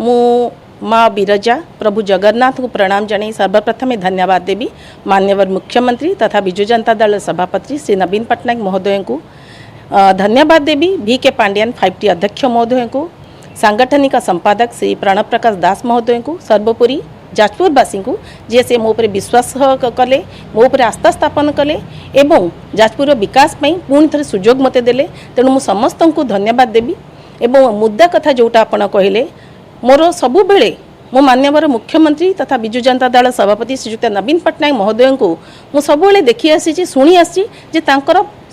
मु माँ बिरजा प्रभु जगन्नाथ को प्रणाम जन सर्वप्रथम धन्यवाद देवी माननीय मुख्यमंत्री तथा विजु जनता दल सभापति श्री नवीन पट्टनायक महोदय को धन्यवाद देवी VK पांड्यान 5T अध्यक्ष महोदय को सांगठनिक संपादक श्री प्रणव प्रकाश दास महोदय को सर्वोपरि जाजपुरवासी को जी से मो विश्वास कले मो आस्था स्थापन कले एवं जाजपुर विकास पुणी थे सुजोग मते देले तेणु मु समस्त को धन्यवाद देवी एवं मुद्दा कथा जोटा आपण कहले मोर सबु बेले मो मान्यवर मुख्यमंत्री तथा विजु जनता दल सभापति श्रीजुक्त नवीन पट्टनायक महोदय को मु सबुले देखी आसी शुणी आसी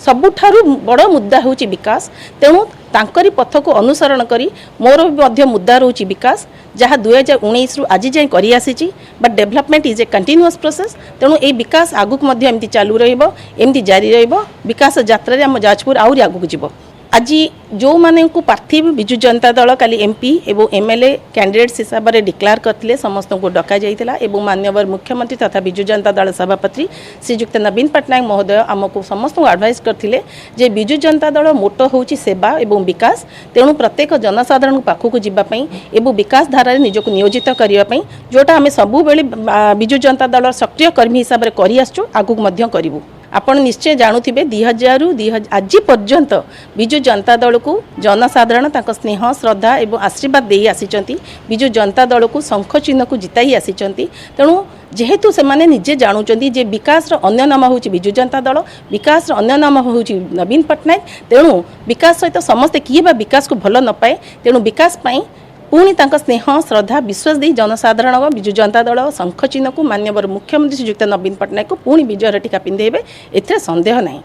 सबुठारु बड़ मुद्दा होची विकास तेणु तांकरी पथ को अनुसरण करी मोर भी मुद्दा रोची विकास जहाँ 2019 रु आज जाए करी आसी but development is a continuous process तेणु ये विकास आगुक एमती चालू रमती जारी विकास यात्रा आम जाजपुर आहरी आगुक जीव आज जो माने को पार्थिव विजु जनता दल काली MP एवं MLA कैंडिडेट्स हिसाब से डिक्लेयर करते समस्त को डका जाइतिला एवं मान्यवर मुख्यमंत्री तथा विजु जनता दल सभापति श्रीजुक्त नवीन पट्टनायक महोदय आमको समस्त को एडवाइस करथिले जे विजु जनता दल मोटो होची सेवा एवं विकास तेणु प्रत्येक जनसाधारण पाखक जीवाई एवं विकास धारा निजक नियोजित करने जोटा आम सबु बेले विजु जनता दल सक्रिय कर्मी हिसाब से कर आसचु आगुक मध्य करिवु आपण निश्चय जानुथिबे 2000 रु आज पर्यंत विजु जनता दल को जनसाधारण तांको स्नेह श्रद्धा एवं आशीर्वाद दे आसीचंती विजु जनता दल को शंख चिन्ह को जिताई आसीचंती तेणु जेहेतु से माने निजे जानुचंती जे विकास रो अन्य नाम होची विजु जनता दल विकास रो अन्य नाम होची नवीन पट्टनायक तेणु विकास सहित समस्ते किए बा विकास को भल न पाए तेणु विकास पाई पुणी स्नेह श्रद्धा विश्वास दे जनसाधारण विजु जनता दल शंख चिन्ह को मान्यवर मुख्यमंत्री श्रीजुक्त नवीन पट्टनायक को पुणी विजयर टीका पिंधेबे एथे संदेह नहीं।